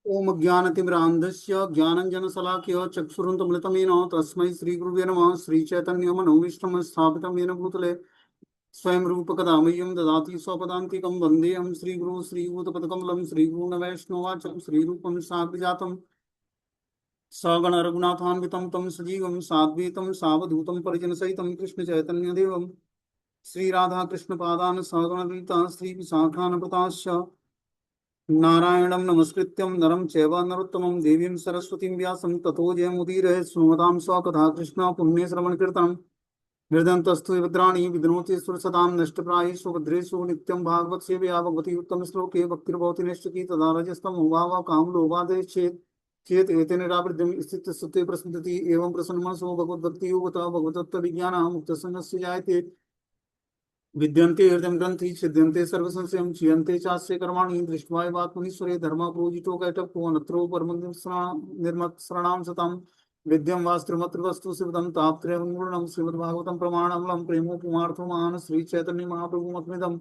ओम ज्ञानतिमिरान्धस्य ज्ञानञ्जनशलाकया चक्षुरुन्मिलितं येन तस्मै श्रीगुरुवे नमः। श्रीचैतन्यमनोभीष्टं स्थापितं येन भूतले स्वयं रूपकदा मह्यं ददाति स्वपदान्तिकं। वन्देऽहं श्रीगुरुं श्रीभूतपदकमलं श्रीगुरून् वैष्णवाचं श्रीरूपं साग्रजातं सगण रघुनाथान्वितं तं सजीवं साद्वैतं सावधूतं परिजनसहितं कृष्णचैतन्यदेवं श्रीराधाकृष्णपादान् सगणललिता श्रीविशाखान्विताश्च नारायणं नमस्कृत्यं नरं चैव नरोत्तमं देवीं सरस्वतीं व्यासं ततो जयमुदीरये। सुमतां स्वकथा कृष्ण पुण्यश्रवणकीर्तनं हृदयन्तस्थु भद्राणि विद्नोति सुरसतां नष्टप्रायेषु भद्रेषु नित्यं भागवत सेवया भगवती उत्तमश्लोके भक्तिर्भवति नैष्टिकी तदा रजस्तम उभाव कामलोभादेः चेत् एतेन निरावृत्तिं स्थितसुते प्रसन्दति। एवं प्रसन्नमनसो भगवद्भक्तियोगतः भगवतत्त्वविज्ञानः मुक्तसंगस्य जायते। विद्यन्ते हृदय ग्रंथि छिद्यन्ते सर्वसंशयं क्षीयन्ते चास्य कर्माणि दृष्ट्वा एवात्मनीश्वरे धर्मपूजितो कैटभ्यो नत्रो निर्मत्सरणां सतां विद्यं वास्त्रिमत्र वस्तु शिवदं तापत्रयं श्रीमद्भागवतं प्रमाणमलं प्रेमोपमार्थो महान् श्रीचैतन्यमहाप्रभुमत्मिदं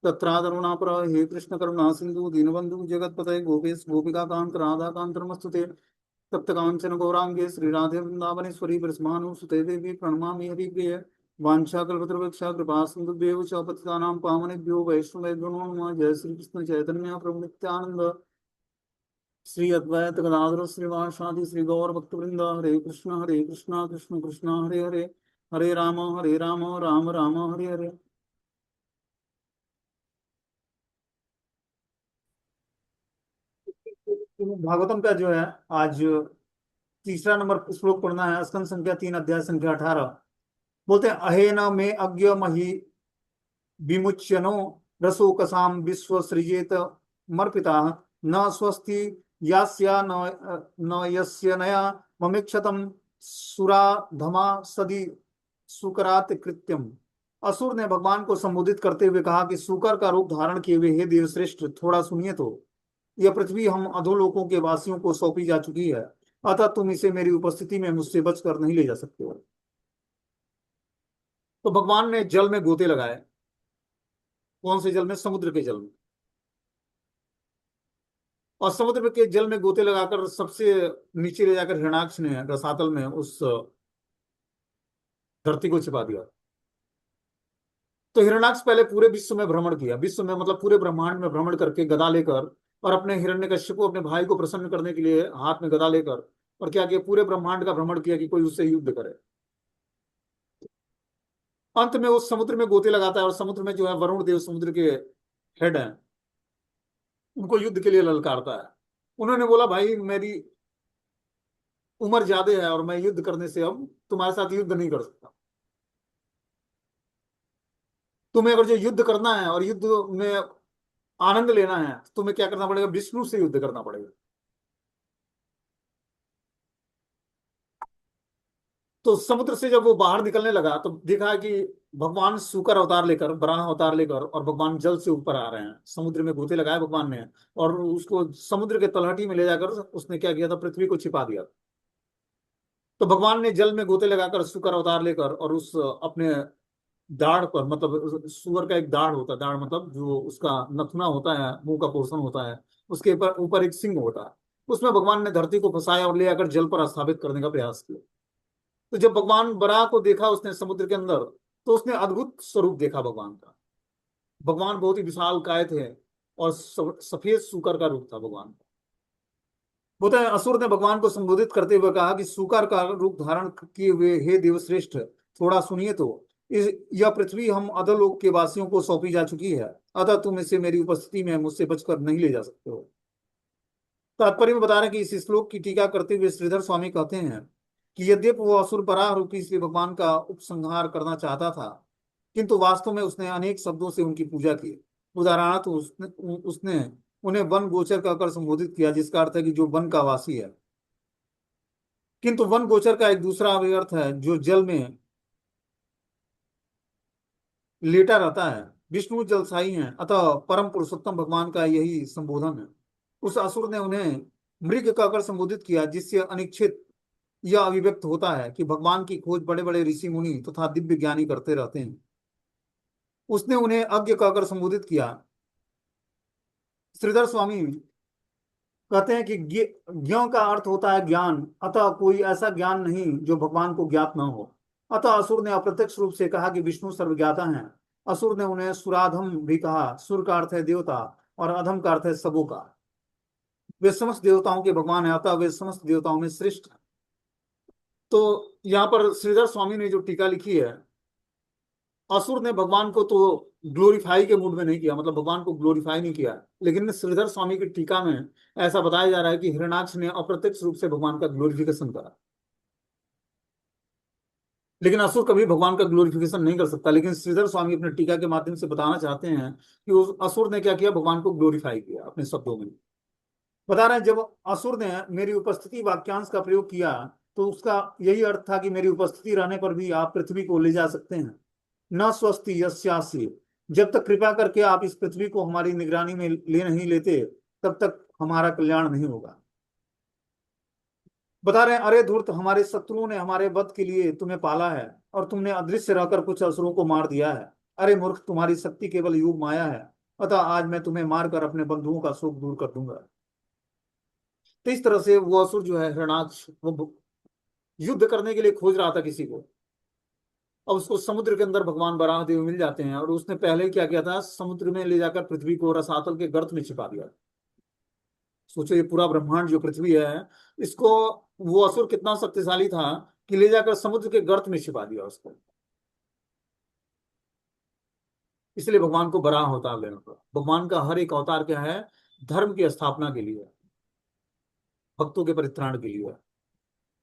तत्रादरुणापर हे कृष्ण करुणा सिंधु दीनबंधु जगत्पते गोपेश गोपिकाकांत राधाकांत नमस्तुते तप्त कांचन गौरांगे श्रीराधे वृंदावनेश्वरी ब्रह्मानुसुते देवी प्रणमामि हरिप्रिय वाञ्छाकल्पतरुवृक्षा कृपा सिन्धुभ्यो च पतितानां पावनेभ्यो वैष्णवेभ्यो नमो नमः। जय श्री कृष्ण चैतन्य प्रभु नित्यानंद श्री अद्वैत गदाधर श्रीवासादि श्री गौर भक्तवृंद। हरे कृष्ण कृष्ण कृष्ण हरे हरे, हरे राम राम राम हरे हरे। भागवतम का जो है आज तीसरा नंबर श्लोक पढ़ना है। स्कंद संख्या 3 अध्याय संख्या 18। बोलते हैं अहेन में अज्ञ मही विमुच्यनो रसोकसाम विश्व सृजेत मर्पिता न स्वस्ति यास्या न यस्य नया ममिक्षतम सुराधमा सदी सुकरात कृत्यम। असुर ने भगवान को संबोधित करते हुए कहा कि सुकर का रूप धारण किए हुए हे देवश्रेष्ठ, थोड़ा सुनिए तो। यह पृथ्वी हम अधोलोकों के वासियों को सौंपी जा चुकी है, अतः तुम इसे मेरी उपस्थिति में मुझसे बचकर नहीं ले जा सकते हो। तो भगवान ने जल में गोते लगाए। कौन से जल में? समुद्र के जल में। और समुद्र के जल में गोते लगाकर सबसे नीचे ले जाकर हिरणाक्ष ने रसातल में उस धरती को छिपा दिया। तो हिरणाक्ष पहले पूरे विश्व में भ्रमण किया, विश्व में मतलब पूरे ब्रह्मांड में भ्रमण करके गदा लेकर, और अपने हिरण्यकश्यप को अपने भाई को प्रसन्न करने के लिए हाथ में गदा लेकर और क्या किया, पूरे ब्रह्मांड का भ्रमण किया कि कोई उससे युद्ध करे। अंत में उस समुद्र में गोते लगाता है, और समुद्र में जो है वरुण देव समुद्र के हेड हैं, उनको युद्ध के लिए ललकारता है। उन्होंने बोला भाई मेरी उम्र ज्यादा है और मैं युद्ध करने से अब तुम्हारे साथ युद्ध नहीं कर सकता। तुम्हें अगर जो युद्ध करना है और युद्ध में आनंद लेना है तो तुम्हें क्या करना पड़ेगा? विष्णु से युद्ध करना पड़ेगा। तो समुद्र से जब वो बाहर निकलने लगा तो देखा कि भगवान सूकर अवतार लेकर, वराह अवतार लेकर, और भगवान जल से ऊपर आ रहे हैं। समुद्र में गोते लगाए भगवान ने, और उसको समुद्र के तलहटी में ले जाकर उसने क्या किया था, पृथ्वी को छिपा दिया। तो भगवान ने जल में गोते लगाकर सूकर अवतार लेकर और उस अपने दाढ़ पर, मतलब सुअर का एक दाढ़ होता है, दाढ़ मतलब जो उसका नथुना होता है, मुंह का पोर्शन होता है, उसके ऊपर ऊपर एक सिंग होता है, उसमें भगवान ने धरती को फंसाया और ले आकर जल पर स्थापित करने का प्रयास किया। तो जब भगवान बराह को देखा उसने समुद्र के अंदर, तो उसने अद्भुत स्वरूप देखा भगवान का। भगवान बहुत ही विशाल काय थे और सफेद सूकर का रूप था भगवान का। बोलते हैं असुर ने भगवान को संबोधित करते हुए कहा कि सूकर का रूप धारण किए हुए हे देवश्रेष्ठ, थोड़ा सुनिए तो। इस यह पृथ्वी हम अधोलोक के वासियों को सौंपी जा चुकी है, अतः तुम इसे मेरी उपस्थिति में मुझसे बचकर नहीं ले जा सकते हो। तात्पर्य में बता रहे हैं कि इस श्लोक की टीका करते हुए श्रीधर स्वामी कहते हैं कि यद्यपि वो असुर बराह रूपी श्री भगवान का उपसंहार करना चाहता था, किंतु वास्तव में उसने अनेक शब्दों से उनकी पूजा की। उदाहरणार्थ उसने उन्हें वन गोचर कहकर संबोधित किया, जिसका अर्थ है कि जो वन का वासी है। किंतु वन गोचर का एक दूसरा अर्थ है जो जल में लेटा रहता है। विष्णु जलसाई हैं, अतः परम पुरुषोत्तम भगवान का यही संबोधन है। उस असुर ने उन्हें मृग कहकर संबोधित किया, जिससे अनिश्चित यह अभिव्यक्त होता है कि भगवान की खोज बड़े बड़े ऋषि मुनि तथा दिव्य ज्ञानी करते रहते हैं। उसने उन्हें अज्ञ कहकर संबोधित किया। श्रीधर स्वामी कहते हैं कि ज्ञ का अर्थ होता है ज्ञान, अतः कोई ऐसा ज्ञान नहीं जो भगवान को ज्ञात न हो। अतः असुर ने अप्रत्यक्ष रूप से कहा कि विष्णु सर्वज्ञाता हैं। असुर ने उन्हें सुराधम भी कहा। सुर का अर्थ है देवता और अधम का अर्थ है सबों का। वे समस्त देवताओं के भगवान है, अतः वे समस्त देवताओं में श्रेष्ठ है। तो यहाँ पर श्रीधर स्वामी ने जो टीका लिखी है, असुर ने भगवान को तो ग्लोरीफाई के मूड में नहीं किया, मतलब भगवान को ग्लोरीफाई नहीं किया, लेकिन श्रीधर स्वामी की टीका में ऐसा बताया जा रहा है कि हिरण्याक्ष ने अप्रत्यक्ष रूप से भगवान का ग्लोरिफिकेशन करा। लेकिन असुर कभी भगवान का ग्लोरिफिकेशन नहीं कर सकता, लेकिन श्रीधर स्वामी अपने टीका के माध्यम से बताना चाहते हैं कि उस असुर ने क्या किया, भगवान को ग्लोरीफाई किया अपने शब्दों में। बता रहे हैं जब असुर ने मेरी उपस्थिति वाक्यांश का प्रयोग किया तो उसका यही अर्थ था कि मेरी उपस्थिति रहने पर भी आप पृथ्वी को ले जा सकते हैं। न स्वस्ति यस्यासि, जब तक कृपा करके आप इस पृथ्वी को हमारी निगरानी में ले नहीं लेते तब तक हमारा कल्याण नहीं होगा। बता रहे हैं अरे धूर्त, हमारे शत्रुओं ने हमारे वध के लिए तुम्हें पाला है और तुमने अदृश्य रहकर कुछ असुरों को मार दिया है। अरे मूर्ख, तुम्हारी शक्ति केवल योग माया है, अतः आज मैं तुम्हें मारकर अपने बंधुओं का शोक दूर कर दूंगा। तो इस तरह से वो असुर जो है हिरणाक्ष, वो युद्ध करने के लिए खोज रहा था किसी को। अब उसको समुद्र के अंदर भगवान वराह देव मिल जाते हैं, और उसने पहले क्या किया था, समुद्र में ले जाकर पृथ्वी को रसातल के गर्त में छिपा दिया। सोचो ये पूरा ब्रह्मांड जो पृथ्वी है, इसको वो असुर कितना शक्तिशाली था कि ले जाकर समुद्र के गर्त में छिपा दिया उसको। इसलिए भगवान को बराह अवतार लेना पड़ा। भगवान का हर एक अवतार क्या है, धर्म की स्थापना के लिए, भक्तों के परित्राण के लिए।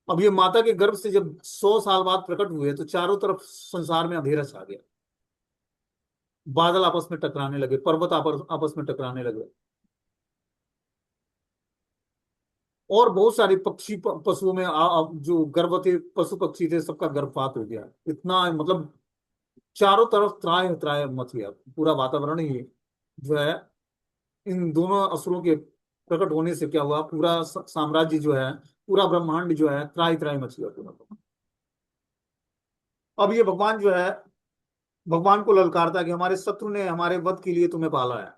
अब ये माता के गर्भ से जब 100 साल बाद प्रकट हुए तो चारों तरफ संसार में अंधेरा छा गया। बादल आपस में टकराने लगे, पर्वत आपस में टकराने लगे, और बहुत सारे पक्षी पशुओं में जो गर्भवती पशु पक्षी थे सबका गर्भपात हो गया। इतना मतलब चारों तरफ त्राय त्राय मच गया। पूरा वातावरण ही जो है, इन दोनों असुरों के प्रकट होने से क्या हुआ, पूरा साम्राज्य जो है, पूरा ब्रह्मांड जो है, त्राय त्राय मच गया पूरा। अब ये भगवान जो है, भगवान को ललकारता है कि हमारे शत्रु ने हमारे वध के लिए तुम्हें पाला है।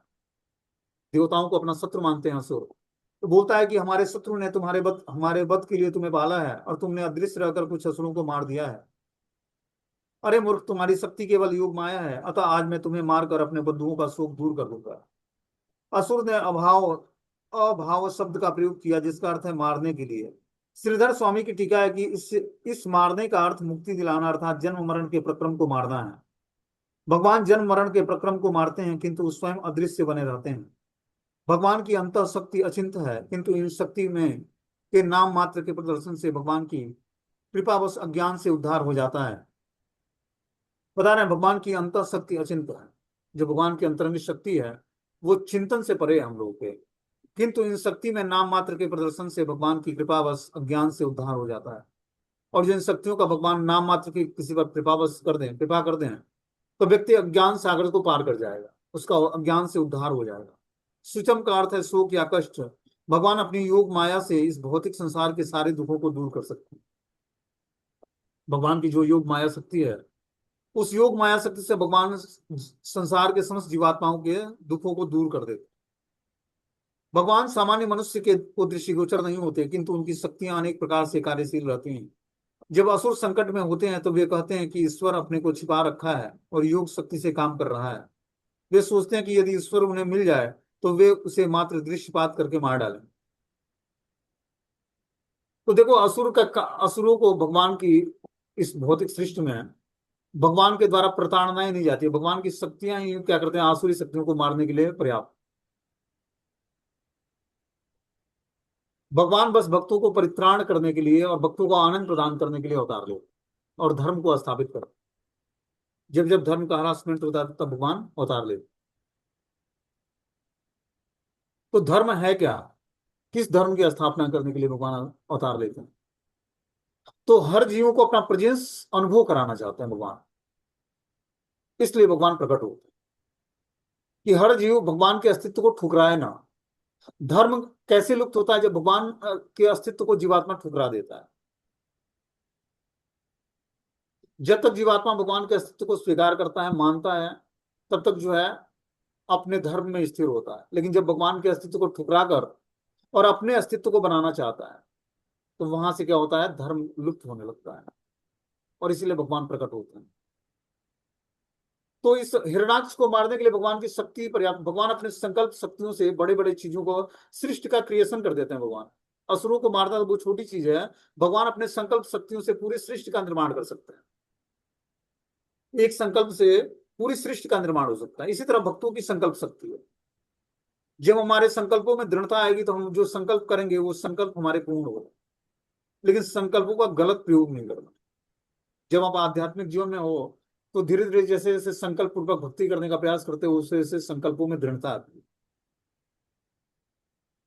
देवताओं को अपना शत्रु मानते हैं असुर। तो बोलता है कि हमारे शत्रु ने हमारे वध के लिए तुम्हें पाला है और तुमने अदृश्य रहकर कुछ असुरों को मार दिया है। अरे मूर्ख, तुम्हारी शक्ति केवल योग माया है, अतः आज मैं तुम्हें मारकर अपने बंधुओं का शोक दूर कर दूंगा। असुर ने अभाव अभाव शब्द का प्रयोग किया जिसका अर्थ है मारने के लिए। श्रीधर स्वामी की टीका है कि इस मारने का अर्थ मुक्ति दिलाना, अर्थात जन्म मरण के प्रक्रम को मारना है। भगवान जन्म मरण के प्रक्रम को मारते हैं किंतु स्वयं अदृश्य बने रहते हैं। भगवान की अंतः शक्ति अचिंत है, किंतु इन शक्ति में के नाम मात्र के प्रदर्शन से भगवान की कृपावश अज्ञान से उद्धार हो जाता है। बता रहे हैं भगवान की अंतः शक्ति अचिंत है। जो भगवान की अंतरंग शक्ति है वो चिंतन से परे है हम लोगों के, किंतु इन शक्ति में नाम मात्र के प्रदर्शन से भगवान की कृपावश अज्ञान से उद्धार हो जाता है। और जिन शक्तियों का भगवान नाम मात्र की किसी पर कृपा कर दें तो व्यक्ति अज्ञान सागर को पार कर जाएगा, उसका अज्ञान से उद्धार हो जाएगा। सुचम का अर्थ है शोक या कष्ट। भगवान अपनी योग माया से इस भौतिक संसार के सारे दुखों को दूर कर सकते हैं। भगवान की जो योग माया शक्ति है, उस योग माया शक्ति से भगवान संसार के समस्त जीवात्माओं के दुखों को दूर कर देते। भगवान सामान्य मनुष्य के को दृष्टिगोचर नहीं होते, किंतु उनकी शक्तियां अनेक प्रकार से कार्यशील रहती हैं। जब असुर संकट में होते हैं तो वे कहते हैं कि ईश्वर अपने को छिपा रखा है और योग शक्ति से काम कर रहा है। वे सोचते हैं कि यदि ईश्वर उन्हें मिल जाए तो वे उसे मात्र दृश्यपात करके मार डालें। तो देखो असुरों को भगवान की इस भौतिक सृष्टि में भगवान के द्वारा प्रताड़ना ही नहीं जाती है। भगवान की शक्तियां ही क्या करते हैं, आसुरी शक्तियों को मारने के लिए पर्याप्त। भगवान बस भक्तों को परित्राण करने के लिए और भक्तों को आनंद प्रदान करने के लिए अवतार ले और धर्म को स्थापित कर। जब जब धर्म का हरासमेंट होता है तब भगवान अवतार ले। तो धर्म है क्या, किस धर्म की स्थापना करने के लिए भगवान अवतार लेते हैं? तो हर जीवों को अपना प्रेजेंस अनुभव कराना चाहते हैं भगवान, इसलिए भगवान प्रकट होते हैं कि हर जीव भगवान के अस्तित्व को ठुकराए ना। धर्म कैसे लुप्त होता है, जब भगवान के अस्तित्व को जीवात्मा ठुकरा देता है। जब तक जीवात्मा भगवान के अस्तित्व को स्वीकार करता है, मानता है, तब तक जो है अपने धर्म में स्थिर होता है। लेकिन जब भगवान के अस्तित्व को ठुकरा कर और अपने अस्तित्व को बनाना चाहता है, तो वहां से क्या होता है, धर्म लुप्त होने लगता है, और इसीलिए भगवान प्रकट होते हैं। तो इस हिरण्याक्ष को मारने के लिए भगवान की शक्ति पर्याप्त, भगवान अपने संकल्प शक्तियों से बड़े बड़े चीजों को, सृष्टि का क्रिएशन कर देते हैं भगवान। असुरों को मारना तो बहुत छोटी चीज है, भगवान अपने संकल्प शक्तियों से पूरी सृष्टि का निर्माण कर सकते हैं। एक संकल्प से पूरी सृष्टि का निर्माण हो सकता है। इसी तरह भक्तों की संकल्प शक्ति है। जब हमारे संकल्पों में दृढ़ता आएगी तो हम जो संकल्प करेंगे वो संकल्प हमारे पूर्ण होगा। लेकिन संकल्पों का गलत प्रयोग नहीं करना। जब आप आध्यात्मिक जीवन में हो तो धीरे धीरे जैसे जैसे संकल्प पूर्वक भक्ति करने का प्रयास करते हो, उससे जैसे संकल्पों में दृढ़ता आती है।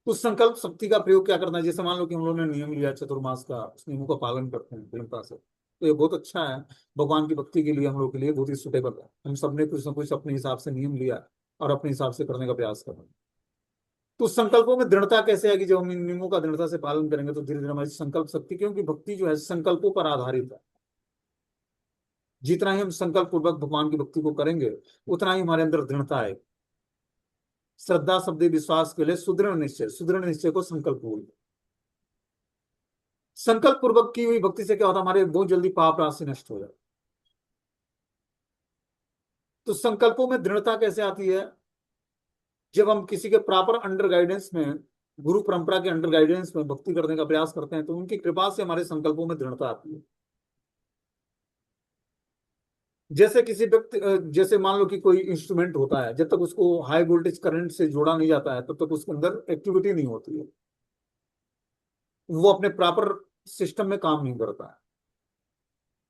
उस संकल्प शक्ति का प्रयोग क्या करना है, जैसे मान लो कि हम लोगों ने नियम लिया चतुर्मास का, उस नियमों का पालन करते हैं दृढ़ता से, तो ये बहुत अच्छा है। भगवान की भक्ति के लिए हम लोग के लिए बहुत ही सुटेबल है। हम सबने कुछ ना कुछ अपने हिसाब से नियम लिया और अपने हिसाब से करने का प्रयास कर रहे हैं। तो संकल्पों में दृढ़ता कैसे आएगी, जब हम इन नियमों का दृढ़ता से पालन करेंगे तो धीरे धीरे हमारी संकल्प शक्ति, क्योंकि भक्ति जो है संकल्पों पर आधारित है। जितना ही हम संकल्प पूर्वक भगवान की भक्ति को करेंगे उतना ही हमारे अंदर दृढ़ता है। श्रद्धा शब्द विश्वास के लिए सुदृढ़ निश्चय, सुदृढ़ निश्चय को संकल्प बोलते हैं। संकल्प पूर्वक की हुई भक्ति से क्या होता है, हमारे बहुत जल्दी पाप राशि नष्ट हो जाए। तो संकल्पों में दृढ़ता कैसे आती है, जब हम किसी के प्रॉपर अंडर गाइडेंस में, गुरु परंपरा के अंडर गाइडेंस में भक्ति करने का प्रयास करते हैं, तो उनकी कृपा से हमारे संकल्पों में दृढ़ता आती है। जैसे किसी व्यक्ति, जैसे मान लो कि कोई इंस्ट्रूमेंट होता है, जब तक उसको हाई वोल्टेज करंट से जोड़ा नहीं जाता है तब तक उसके अंदर एक्टिविटी नहीं होती है, वो अपने प्रॉपर सिस्टम में काम नहीं करता है।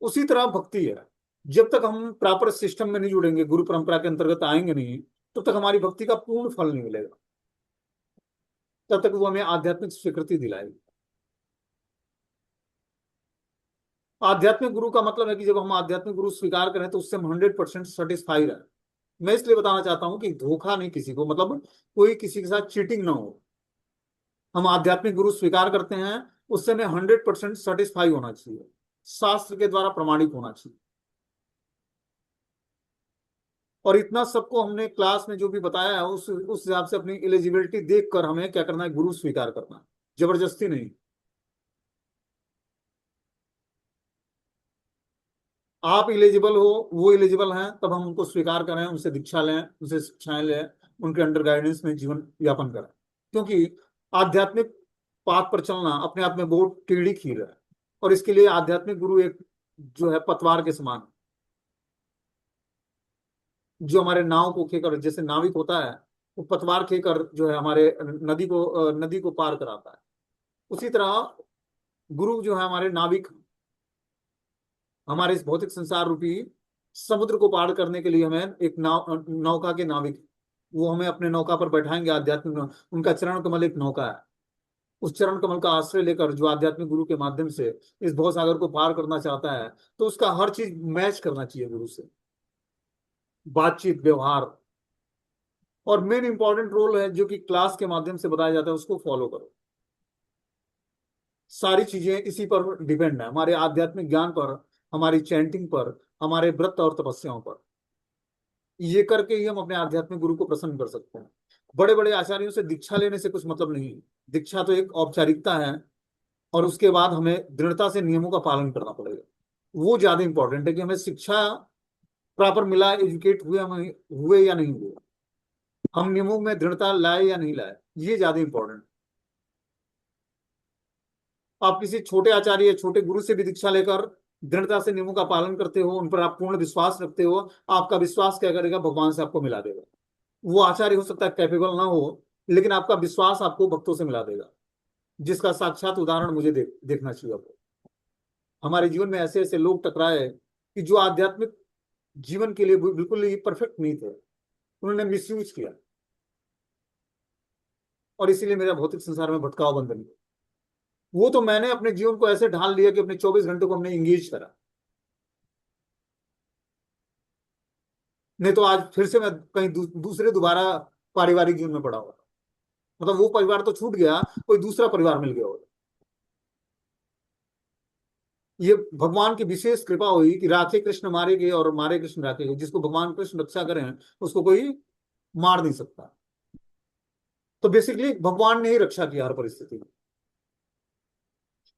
उसी तरह भक्ति है, जब तक हम प्रॉपर सिस्टम में नहीं जुड़ेंगे, गुरु परंपरा के अंतर्गत आएंगे नहीं, तब तक हमारी भक्ति का पूर्ण फल नहीं मिलेगा। तब तक वो हमें आध्यात्मिक स्वीकृति दिलाएगी। आध्यात्मिक गुरु का मतलब है कि जब हम आध्यात्मिक गुरु स्वीकार करें तो उससे हम 100% सेटिस्फाई रहे। मैं इसलिए बताना चाहता हूं कि धोखा नहीं किसी को, मतलब कोई किसी के साथ चीटिंग ना हो। हम आध्यात्मिक गुरु स्वीकार करते हैं, उससे हमें 100% सेटिस्फाई होना चाहिए, शास्त्र के द्वारा प्रमाणित होना चाहिए। और इतना सबको हमने क्लास में जो भी बताया है उस हिसाब से अपनी एलिजिबिलिटी देखकर हमें क्या करना है, गुरु स्वीकार करना है, जबरदस्ती नहीं। आप इलिजिबल हो, वो इलिजिबल हैं, तब हम उनको स्वीकार करें, उनसे दीक्षा लें, उनसे शिक्षाएं लें, उनके अंडर गाइडेंस में जीवन यापन करें। क्योंकि आध्यात्मिक पाथ पर चलना अपने आप में बहुत टेढ़ी खीर है, और इसके लिए आध्यात्मिक गुरु एक जो है पतवार के समान, जो हमारे नाव को खेकर, जैसे नाविक होता है वो पतवार खेकर जो है हमारे नदी को पार कराता है, उसी तरह गुरु जो है हमारे नाविक, हमारे इस भौतिक संसार रूपी समुद्र को पार करने के लिए हमें एक नौका के नाविक, वो हमें अपने नौका पर बैठाएंगे आध्यात्मिक उनका चरण कमल एक नौका है। उस चरण कमल का आश्रय लेकर जो आध्यात्मिक गुरु के माध्यम से इस भवसागर को पार करना चाहता है, तो उसका हर चीज मैच करना चाहिए गुरु से, बातचीत, व्यवहार, और मेन इंपॉर्टेंट रोल है जो कि क्लास के माध्यम से बताया जाता है, उसको फॉलो करो। सारी चीजें इसी पर डिपेंड है, हमारे आध्यात्मिक ज्ञान पर, हमारी चैंटिंग पर, हमारे व्रत और तपस्याओं पर। ये करके ही हम अपने आध्यात्मिक गुरु को प्रसन्न कर सकते हैं। बड़े बड़े आचार्यों से दीक्षा लेने से कुछ मतलब नहीं है। दीक्षा तो एक औपचारिकता है, और उसके बाद हमें दृढ़ता से नियमों का पालन करना पड़ेगा। वो ज्यादा इंपॉर्टेंट है कि हमें शिक्षा प्रॉपर मिला, एजुकेट हुए हम हुए या नहीं हुए, हम नियमों में दृढ़ता लाए या नहीं लाए, ये ज्यादा इंपॉर्टेंट। आप किसी छोटे आचार्य या छोटे गुरु से भी दीक्षा लेकर दृढ़ता से नियमों का पालन करते हो, उन पर आप पूर्ण विश्वास रखते हो, आपका विश्वास क्या करेगा, भगवान से आपको मिला देगा। वो आचार्य हो सकता है कैपेबल ना हो, लेकिन आपका विश्वास आपको भक्तों से मिला देगा, जिसका साक्षात उदाहरण मुझे देखना चाहिए आपको। हमारे जीवन में ऐसे ऐसे लोग टकराए कि जो आध्यात्मिक जीवन के लिए बिल्कुल ही परफेक्ट नहीं थे, उन्होंने मिसयूज किया, और इसीलिए मेरा भौतिक संसार में भटकाव बन गया। वो तो मैंने अपने जीवन को ऐसे ढाल लिया कि अपने 24 घंटे को हमने इंगेज करा। नहीं तो आज फिर से मैं कहीं दूसरे दोबारा पारिवारिक जीवन में पड़ा हुआ, मतलब वो परिवार तो छूट गया, कोई दूसरा परिवार मिल गया होगा। ये भगवान की विशेष कृपा हुई कि राखे कृष्ण मारे गए और मारे कृष्ण राखे गए। जिसको भगवान कृष्ण रक्षा करें उसको कोई मार नहीं सकता। तो बेसिकली भगवान ने ही रक्षा किया हर परिस्थिति में,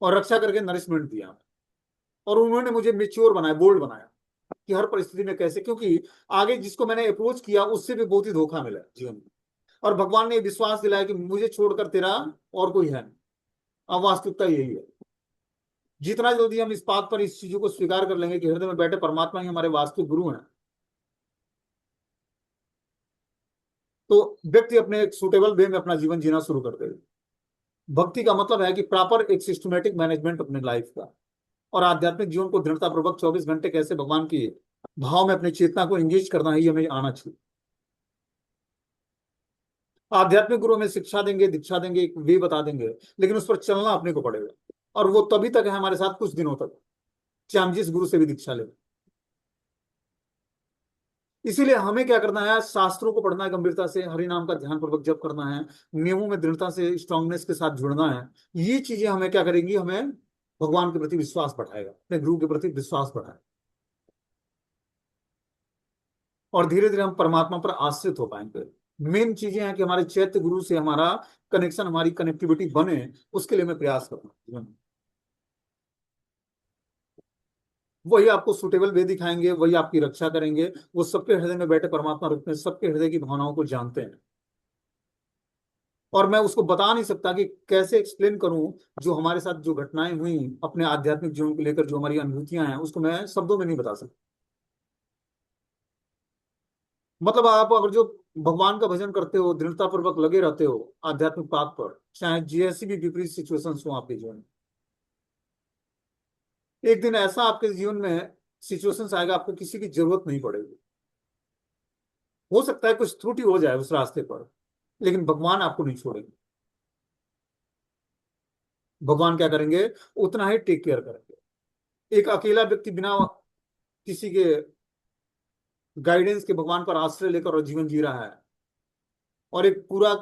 और रक्षा करके नरिशमेंट दिया, और उन्होंने मुझे मेच्योर बनाया, बोल्ड बनाया कि हर परिस्थिति में कैसे, क्योंकि आगे जिसको मैंने अप्रोच किया उससे भी बहुत ही धोखा मिला जीवन में, और भगवान ने विश्वास दिलाया कि मुझे छोड़कर तेरा और कोई है नहीं। अब वास्तविकता यही है। जितना जल्दी हम इस बात पर इस चीजों को स्वीकार कर लेंगे कि हृदय में बैठे परमात्मा ही हमारे वास्तविक गुरु हैं, तो व्यक्ति अपने एक सुटेबल वे में अपना जीवन जीना शुरू कर देगा। भक्ति का मतलब है कि प्रॉपर एक सिस्टमेटिक मैनेजमेंट अपने लाइफ का, और आध्यात्मिक जीवन को दृढ़ता पूर्वक 24 घंटे कैसे भगवान की भाव में अपनी चेतना को एंगेज करना है, ये हमें आना चाहिए। आध्यात्मिक गुरु हमें शिक्षा देंगे, दीक्षा देंगे, एक वे बता देंगे, लेकिन उस पर चलना अपने को पड़ेगा, और वो तभी तक है हमारे साथ कुछ दिनों तक, चाहे हम जिस गुरु से भी दीक्षा लें। इसीलिए हमें क्या करना है, शास्त्रों को पढ़ना है गंभीरता से, हरि नाम का ध्यान पूर्वक जप करना है, नियमों में दृढ़ता से स्ट्रांगनेस के साथ जुड़ना है। ये चीजें हमें क्या करेंगी, हमें भगवान के प्रति विश्वास बढ़ाएगा, अपने गुरु के प्रति विश्वास बढ़ाएगा, और धीरे धीरे हम परमात्मा पर आश्रित हो पाएंगे। मेन चीजें हैं कि हमारे चैत्य गुरु से हमारा कनेक्शन, हमारी कनेक्टिविटी बने, उसके लिए हमें प्रयास करना है। वही आपको सुटेबल वे दिखाएंगे, वही आपकी रक्षा करेंगे। वो सबके हृदय में बैठे परमात्मा रूप में सबके हृदय की भावनाओं को जानते हैं, और मैं उसको बता नहीं सकता कि कैसे एक्सप्लेन करूं, जो हमारे साथ जो घटनाएं हुई अपने आध्यात्मिक जीवन को लेकर, जो हमारी अनुभूतियां हैं, उसको मैं शब्दों में नहीं बता सकता। मतलब आप अगर जो भगवान का भजन करते हो, दृढ़ता पूर्वक लगे रहते हो आध्यात्मिक पाथ पर, चाहे जैसी भी विपरीत सिचुएशंस हो आपके जीवन में, एक दिन ऐसा आपके जीवन में सिचुएशंस आएगा, आपको किसी की जरूरत नहीं पड़ेगी। हो सकता है कुछ त्रुटि हो जाए उस रास्ते पर, लेकिन भगवान आपको नहीं छोड़ेंगे। भगवान क्या करेंगे, उतना ही टेक केयर करेंगे। एक अकेला व्यक्ति बिना किसी के गाइडेंस के भगवान पर आश्रय लेकर और जीवन जी रहा है, और एक पूरा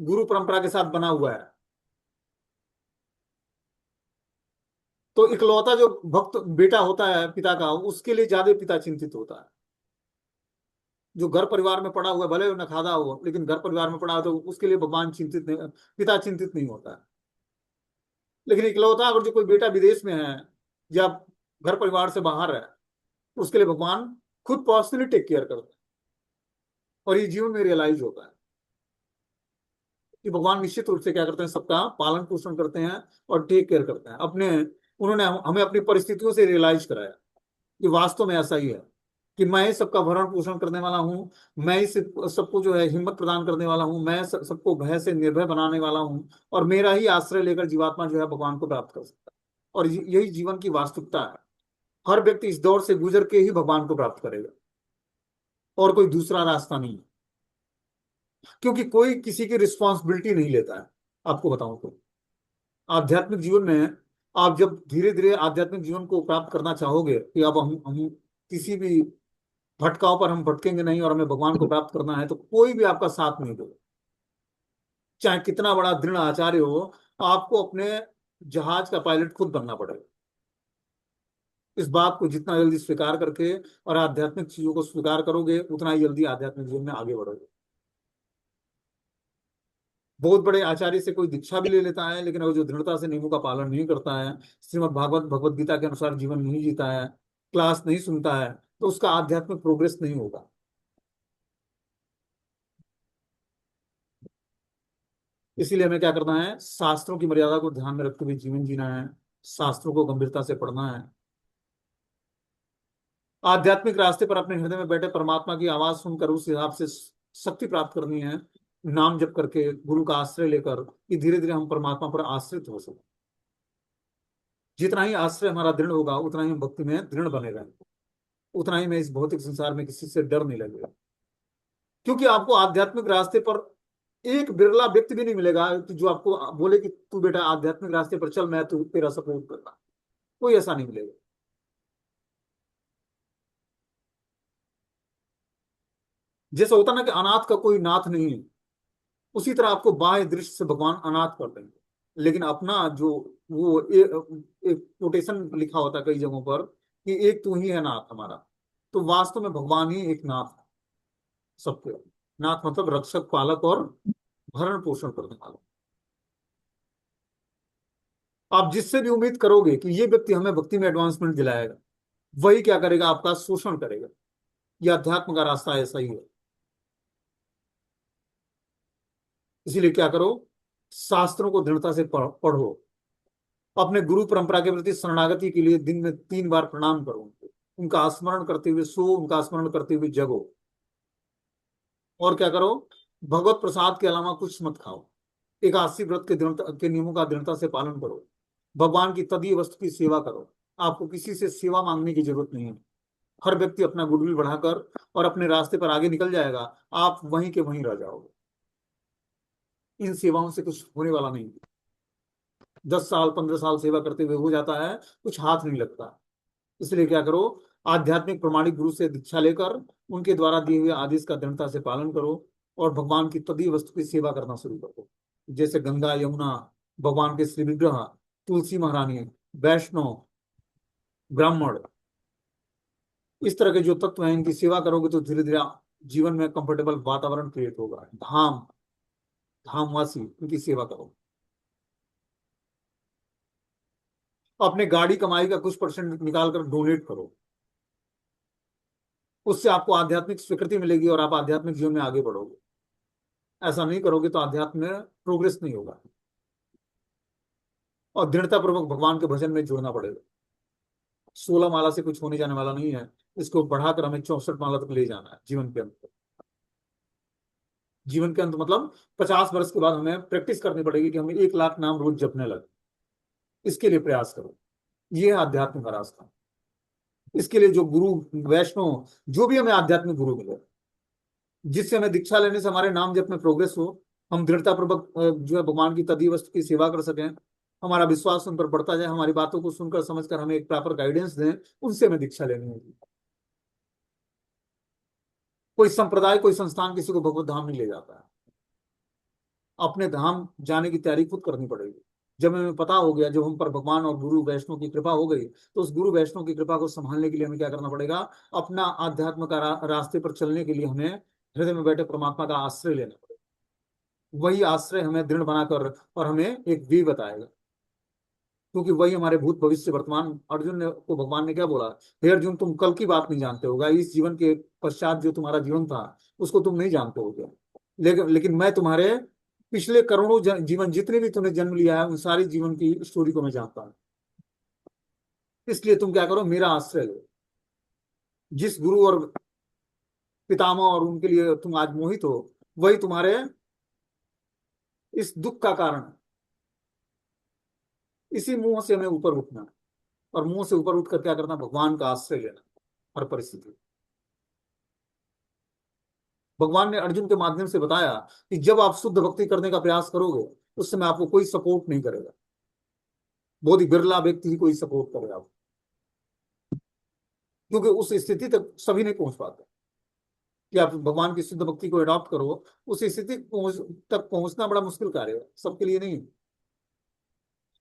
गुरु परंपरा के साथ बना हुआ है, तो इकलौता जो भक्त बेटा होता है पिता का, उसके लिए ज्यादा पिता चिंतित होता है। जो घर परिवार में पड़ा हुआ है, भले वो नखादा हो, लेकिन घर परिवार में पड़ा हो, तो उसके लिए भगवान चिंतित नहीं, पिता चिंतित नहीं होता है। लेकिन इकलौता अगर जो कोई बेटा विदेश में है या घर परिवार से बाहर है, उसके लिए भगवान खुद पर्सनली टेक केयर करते हैं, और ये जीवन में रियलाइज होता है कि भगवान निश्चित रूप से क्या करते हैं, सबका पालन पोषण करते हैं और टेक केयर करते हैं अपने। उन्होंने हमें अपनी परिस्थितियों से रियलाइज कराया कि वास्तव में ऐसा ही है, कि मैं ही सबका भरण पोषण करने वाला हूँ, मैं ही सबको जो है हिम्मत प्रदान करने वाला हूँ, मैं सबको भय से निर्भय बनाने वाला हूँ, और मेरा ही आश्रय लेकर जीवात्मा जो है भगवान को प्राप्त कर सकता है। और यही जीवन की वास्तविकता है। हर व्यक्ति इस दौर से गुजर के ही भगवान को प्राप्त करेगा, और कोई दूसरा रास्ता नहीं है, क्योंकि कोई किसी की रिस्पॉन्सिबिलिटी नहीं लेता है। आपको बताऊं तो आध्यात्मिक जीवन में आप जब धीरे धीरे आध्यात्मिक जीवन को प्राप्त करना चाहोगे, कि अब हम किसी भी भटकाव पर हम भटकेंगे नहीं, और हमें भगवान को प्राप्त करना है, तो कोई भी आपका साथ नहीं देगा, चाहे कितना बड़ा दृढ़ आचार्य हो। आपको अपने जहाज का पायलट खुद बनना पड़ेगा। इस बात को जितना जल्दी स्वीकार करके और आध्यात्मिक चीजों को स्वीकार करोगे, उतना ही जल्दी आध्यात्मिक जीवन में आगे बढ़ोगे। बहुत बड़े आचार्य से कोई दीक्षा भी ले लेता है, लेकिन अगर जो दृढ़ता से नियमों का पालन नहीं करता है, श्रीमद् भागवत भगवत गीता के अनुसार जीवन नहीं जीता है, क्लास नहीं सुनता है, तो उसका आध्यात्मिक प्रोग्रेस नहीं होगा। इसीलिए हमें क्या करना है, शास्त्रों की मर्यादा को ध्यान में रखते हुए जीवन जीना है, शास्त्रों को गंभीरता से पढ़ना है, आध्यात्मिक रास्ते पर अपने हृदय में बैठे परमात्मा की आवाज सुनकर उस हिसाब से शक्ति प्राप्त करनी है, नाम जप करके, गुरु का आश्रय लेकर, कि धीरे धीरे हम परमात्मा पर आश्रित हो सके। जितना ही आश्रय हमारा दृढ़ होगा, उतना ही हम भक्ति में दृढ़ बने रहेंगे, उतना ही मैं इस भौतिक संसार में किसी से डर नहीं लगेगा। क्योंकि आपको आध्यात्मिक रास्ते पर एक बिरला व्यक्ति भी नहीं मिलेगा कि जो आपको बोले कि तू बेटा आध्यात्मिक रास्ते पर चल, मैं तू तेरा सपोर्ट करता। कोई ऐसा नहीं मिलेगा। जैसे होता ना कि अनाथ का कोई नाथ नहीं है, उसी तरह आपको बाह्य दृष्टि से भगवान अनाथ कर देंगे, लेकिन अपना जो वो एक कोटेशन लिखा होता है कई जगहों पर कि एक तू ही है नाथ हमारा, तो वास्तव में भगवान ही एक नाथ है सबके। नाथ मतलब रक्षक, पालक और भरण पोषण करने वाला। आप जिससे भी उम्मीद करोगे कि ये व्यक्ति हमें भक्ति में एडवांसमेंट दिलाएगा, वही क्या करेगा, आपका शोषण करेगा। यह अध्यात्म का रास्ता ऐसा ही है। इसीलिए क्या करो, शास्त्रों को दृढ़ता से पढ़ो। अपने गुरु परंपरा के प्रति शरणागति के लिए दिन में 3 बार प्रणाम करो उनको। उनका स्मरण करते हुए सो, उनका स्मरण करते हुए जगो। और क्या करो, भगवत प्रसाद के अलावा कुछ मत खाओ। एकादशी व्रत के दृढ़ता के नियमों का दृढ़ता से पालन करो। भगवान की तदीय वस्तु की सेवा करो। आपको किसी से सेवा मांगने की जरूरत नहीं है। हर व्यक्ति अपना गुडविल बढ़ाकर और अपने रास्ते पर आगे निकल जाएगा। आप वहीं के वहीं रह जाओगे। इन सेवाओं से कुछ होने वाला नहीं। 10 साल 15 साल सेवा करते हुए हो जाता है, कुछ हाथ नहीं लगता। इसलिए क्या करो, आध्यात्मिक प्रमाणिक गुरु से दीक्षा लेकर उनके द्वारा दिए हुए आदेश का दृढ़ता से पालन करो। और भगवान की तदीय वस्तु की सेवा करना शुरू करो। जैसे गंगा यमुना, भगवान के श्री विग्रह, तुलसी महारानी, वैष्णव, ब्राह्मण, इस तरह के जो तत्व हैं, इनकी सेवा करोगे तो धीरे धीरे जीवन में कंफर्टेबल वातावरण क्रिएट होगा। धामवासी इनकी सेवा करो। अपने गाड़ी कमाई का कुछ परसेंट निकाल कर डोनेट करो। उससे आपको आध्यात्मिक स्वीकृति मिलेगी और आप आध्यात्मिक जीवन में आगे बढ़ोगे। ऐसा नहीं करोगे तो आध्यात्म में प्रोग्रेस नहीं होगा। और दृढ़ता पूर्वक भगवान के भजन में जुड़ना पड़ेगा। 16 माला से कुछ होने जाने वाला नहीं है। इसको बढ़ाकर हमें 64 माला तक ले जाना है जीवन के अंत। जीवन के अंत मतलब 50 वर्ष के बाद हमें प्रैक्टिस करनी पड़ेगी कि हमें 1 लाख नाम रोज जपने लगे। इसके लिए प्रयास करो। ये है आध्यात्म का रास्ता। इसके लिए जो गुरु, वैष्णव, जो भी हमें आध्यात्मिक गुरु मिले, जिससे हमें दीक्षा लेने से हमारे नाम जप में प्रोग्रेस हो, हम दृढ़ता पूर्वक जो है भगवान की तदीय वस्तु की सेवा कर सकें, हमारा विश्वास उन पर बढ़ता जाए, हमारी बातों को सुनकर समझकर हमें एक प्रॉपर गाइडेंस दें, उनसे हमें दीक्षा लेनी होगी। कोई संप्रदाय, कोई संस्थान किसी को भगवत धाम नहीं ले जाता है। अपने धाम जाने की तैयारी खुद करनी पड़ेगी। जब हमें पता हो गया, जब हम पर भगवान और गुरु वैष्णव की कृपा हो गई, तो उस गुरु वैष्णव की कृपा को संभालने के लिए हमें क्या करना पड़ेगा, अपना आध्यात्म का रास्ते पर चलने के लिए हमें हृदय में बैठे परमात्मा का आश्रय लेना पड़ेगा। वही आश्रय हमें दृढ़ बनाकर और हमें एक वे बताएगा। क्योंकि वही हमारे भूत भविष्य वर्तमान। अर्जुन ने को भगवान ने क्या बोला, हे अर्जुन, तुम कल की बात नहीं जानते होगा, इस जीवन के पश्चात जो तुम्हारा जीवन था उसको तुम नहीं जानते हो क्या। लेकिन मैं तुम्हारे पिछले करोड़ों जीवन, जितने भी तुमने जन्म लिया है, उन सारी जीवन की स्टोरी को मैं जानता हूँ। इसलिए तुम क्या करो, मेरा आश्रय लो। जिस गुरु और पितामह और उनके लिए तुम आज मोहित हो, वही तुम्हारे इस दुख का कारण है। इसी मुंह से हमें ऊपर उठना, और मुंह से ऊपर उठकर क्या करना, भगवान का आश्रय लेना हर परिस्थिति। भगवान ने अर्जुन के माध्यम से बताया कि जब आप शुद्ध भक्ति करने का प्रयास करोगे, उस समय आपको कोई सपोर्ट नहीं करेगा। बहुत ही बिरला व्यक्ति ही कोई सपोर्ट करेगा आपको, क्योंकि उस स्थिति तक सभी नहीं पहुंच पाते कि आप भगवान की शुद्ध भक्ति को अडॉप्ट करो। उस स्थिति तक पहुंचना बड़ा मुश्किल कार्य है, सबके लिए नहीं।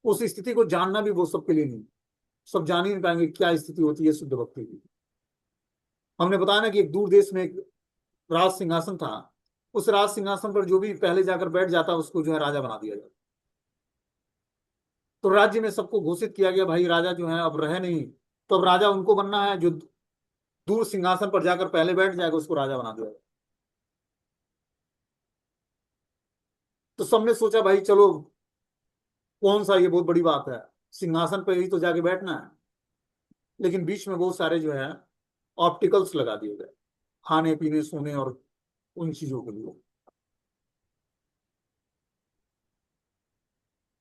उस स्थिति को जानना भी वो सबके लिए नहीं। सब जान ही नहीं पाएंगे क्या स्थिति होती है शुद्ध भक्ति की। हमने बताया ना कि एक दूर देश में एक राज सिंहासन था। उस राज सिंहासन पर जो भी पहले जाकर बैठ जाता, उसको जो है राजा बना दिया जाता। तो राज्य में सबको घोषित किया गया, भाई राजा जो है अब रहे नहीं। तो अब राजा उनको बनना है जो दूर सिंहासन पर जाकर पहले बैठ जाएगा, उसको राजा बना दिया जाएगा। तो सबने सोचा भाई चलो, कौन सा ये बहुत बड़ी बात है, सिंहासन पर ही तो जाके बैठना है। लेकिन बीच में बहुत सारे जो है ऑप्टिकल्स लगा दिए गए, खाने पीने सोने और उन चीजों के लिए।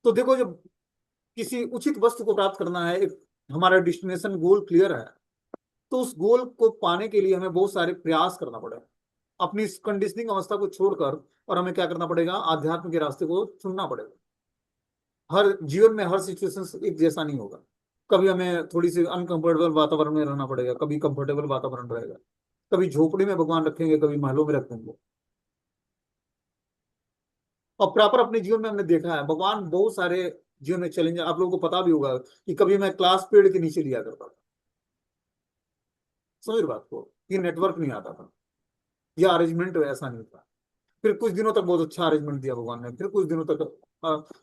तो देखो, जब किसी उचित वस्तु को प्राप्त करना है, एक हमारा डेस्टिनेशन गोल क्लियर है, तो उस गोल को पाने के लिए हमें बहुत सारे प्रयास करना पड़ेगा। अपनी इस कंडीशनिंग अवस्था को छोड़कर और हमें क्या करना पड़ेगा, आध्यात्म के रास्ते को चुनना पड़ेगा। हर जीवन में हर सिचुएशन एक जैसा नहीं होगा। कभी हमें थोड़ी सी अनकंफर्टेबल वातावरण में रहना पड़ेगा, कभी कंफर्टेबल वातावरण रहेगा। कभी झोपड़ी में भगवान रखेंगे, कभी महलों में रखेंगे। और प्रॉपर अपने जीवन में हमने देखा है, भगवान बहुत सारे जीवन में चैलेंज, आप लोगों को पता भी होगा कि कभी मैं क्लास पेड़ के नीचे लिया करता था। समझ रहे बात को, ये नेटवर्क नहीं आता था, या अरेंजमेंट ऐसा नहीं था। फिर कुछ दिनों तक बहुत अच्छा अरेंजमेंट दिया भगवान ने, फिर कुछ दिनों तक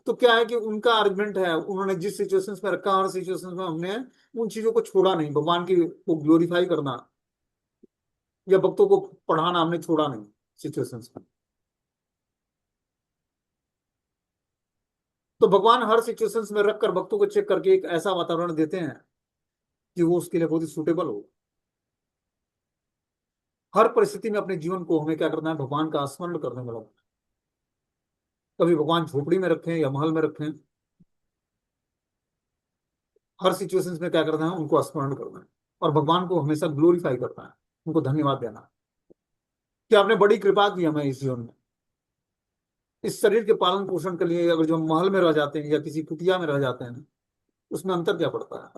तो क्या है कि उनका अरेंजमेंट है, उन्होंने जिस सिचुएशंस में रखा, हर सिचुएशंस में हमने उन चीजों को छोड़ा नहीं, भगवान की को ग्लोरीफाई करना या भक्तों को पढ़ाना हमने छोड़ा नहीं सिचुएशंस में। तो भगवान हर सिचुएशंस में रखकर भक्तों को चेक करके एक ऐसा वातावरण देते हैं कि वो उसके लिए बहुत ही सूटेबल हो। हर परिस्थिति में अपने जीवन को हमें क्या करना है, भगवान का स्मरण करने में लगना है। कभी भगवान झोपड़ी में रखें या महल में रखें, हर सिचुएशंस में क्या करना है, उनको स्मरण करना है और भगवान को हमेशा ग्लोरीफाई करना है, उनको धन्यवाद देना है कि आपने बड़ी कृपा की हमें इस जीवन में। इस शरीर के पालन पोषण के लिए अगर जो हम महल में रह जाते हैं या किसी कुटिया में रह जाते हैं, उसमें अंतर क्या पड़ता है।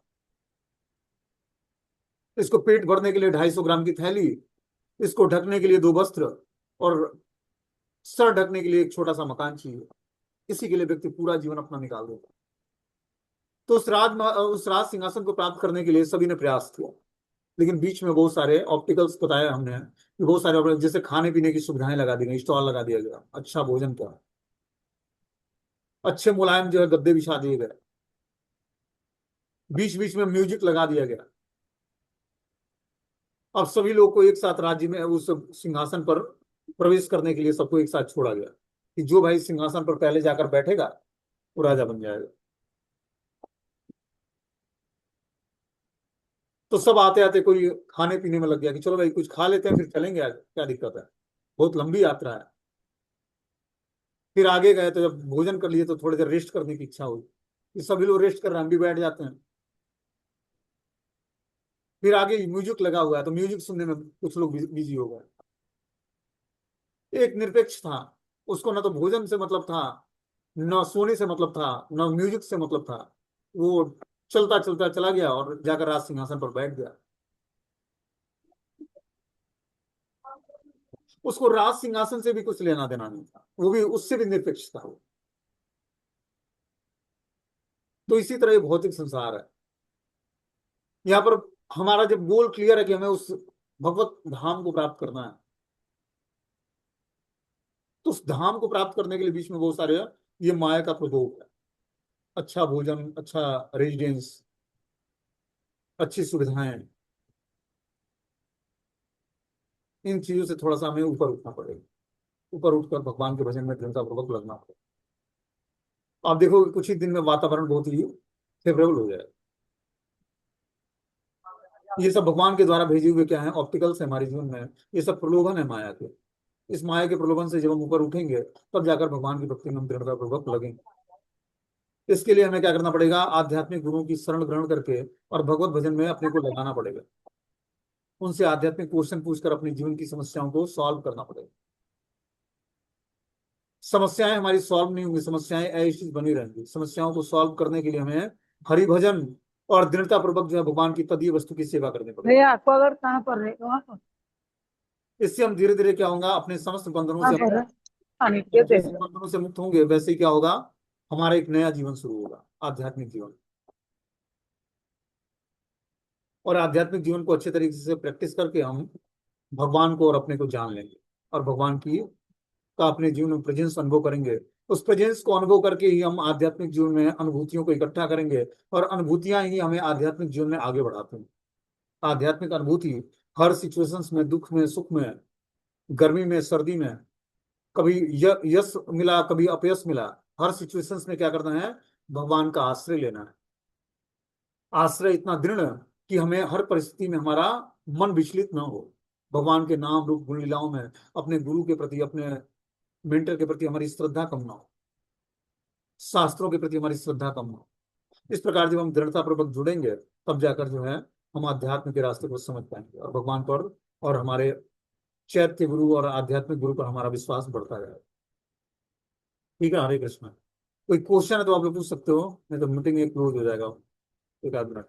इसको पेट भरने के लिए 250 ग्राम की थैली, इसको ढकने के लिए 2 वस्त्र और सर ढकने के लिए एक छोटा सा मकान चाहिए। इसी के लिए व्यक्ति पूरा जीवन अपना निकाल देता है। तो उस राज सिंहासन को प्राप्त करने के लिए सभी ने प्रयास किया, लेकिन बीच में बहुत सारे ऑप्टिकल्स बताया हमने कि बहुत सारे जैसे खाने पीने की सुविधाएं लगा दी गई, स्टॉल लगा दिया गया, अच्छा भोजन का, अच्छे मुलायम जो है गद्दे बिछा दिए गए, बीच बीच में म्यूजिक लगा दिया गया। अब सभी लोग को एक साथ राज्य में उस सिंहासन पर प्रवेश करने के लिए सबको एक साथ छोड़ा गया कि जो भाई सिंहासन पर पहले जाकर बैठेगा वो राजा बन जाएगा। तो सब आते आते कोई खाने पीने में लग गया कि चलो भाई कुछ खा लेते हैं फिर चलेंगे आगे, क्या दिक्कत है, बहुत लंबी यात्रा है। फिर आगे गए तो जब भोजन कर लिए तो थोड़ी देर रेस्ट करने की इच्छा हुई कि सभी लोग रेस्ट कर रहे हैं, हम भी बैठ जाते हैं। फिर आगे म्यूजिक लगा हुआ है तो म्यूजिक सुनने में कुछ लोग बिजी हो गए। एक निरपेक्ष था, उसको ना तो भोजन से मतलब था, न सोने से मतलब था, न म्यूजिक से मतलब था। वो चलता चलता चला गया और जाकर राज सिंहासन पर बैठ गया। उसको राज सिंहासन से भी कुछ लेना देना नहीं था, वो भी उससे भी निरपेक्ष था वो। तो इसी तरह ये भौतिक संसार है। यहाँ पर हमारा जब गोल क्लियर है कि हमें उस भगवत धाम को प्राप्त करना है, तो उस धाम को प्राप्त करने के लिए बीच में बहुत सारे ये माया का प्रकोप है। अच्छा भोजन, अच्छा रेजिडेंस, अच्छी सुविधाएं, इन चीजों से थोड़ा सा हमें ऊपर उठना पड़ेगा। ऊपर उठकर भगवान के भजन में दृढ़तापूर्वक लगना पड़ेगा। आप देखो कुछ ही दिन में वातावरण बहुत ही फेवरेबल हो जाएगा। ये सब भगवान के द्वारा भेजे हुए क्या है, ऑप्टिकल्स है हमारे जीवन में। ये सब प्रलोभन है माया के। इस माया के प्रलोभन से जब हम ऊपर उठेंगे तब जाकर भगवान की भक्ति में हम दृढ़तापूर्वक लगेंगे। इसके लिए हमें क्या करना पड़ेगा, आध्यात्मिक गुरुओं की शरण ग्रहण करके और भगवत भजन में अपने को लगाना पड़ेगा। उनसे आध्यात्मिक क्वेश्चन पूछकर अपने जीवन की समस्याओं को सॉल्व करना पड़ेगा। समस्याएं हमारी सॉल्व नहीं होंगी, समस्याएं ऐसी बनी रहेंगी। समस्याओं को सॉल्व करने के लिए हमें हरि भजन और दृढ़ता पूर्वक जो है भगवान की तदीय वस्तु की सेवा करनी पड़ेगी। भैया आपको अगर कहाँ पर है, वहाँ पर इससे हम धीरे धीरे क्या होगा, अपने समस्त बंधनों कहाँ से, पर है, पानी दे जैसे देगा। बंधनों से मुक्त होंगे वैसे ही क्या होगा, हमारा एक नया जीवन शुरू होगा, आध्यात्मिक जीवन। और आध्यात्मिक जीवन को अच्छे तरीके से प्रैक्टिस करके हम भगवान को और अपने को जान लेंगे और भगवान की का अपने जीवन में प्रेजेंस अनुभव करेंगे। उस प्रेजेंस को अनुभव करके ही हम आध्यात्मिक जीवन में अनुभूतियों को इकट्ठा करेंगे और अनुभूतियां ही हमें आध्यात्मिक जीवन में आगे बढ़ाती हैं। आध्यात्मिक अनुभूति हर सिचुएशंस में, दुख में, सुख में, गर्मी में, सर्दी में, कभी यश मिला कभी अपयश मिला, हर सिचुएशंस में क्या करना है, भगवान का आश्रय लेना है। आश्रय इतना दृढ़ कि हमें हर परिस्थिति में हमारा मन विचलित ना हो। भगवान के नाम रूप गुण लीलाओं में अपने गुरु के प्रति, अपने मेंटर के प्रति हमारी श्रद्धा कम ना हो, शास्त्रों के प्रति हमारी श्रद्धा कम ना हो। इस प्रकार जब हम दृढ़ता पूर्वक जुड़ेंगे तब जाकर जो है हम आध्यात्म के रास्ते को समझ पाएंगे और भगवान पर और हमारे चैत्य गुरु और आध्यात्मिक गुरु पर हमारा विश्वास बढ़ता जाएगा। ठीक है, हरे कृष्ण। कोई क्वेश्चन है तो आप लोग पूछ सकते हो, नहीं तो मीटिंग एक क्लोज हो जाएगा, एक आध मिनट।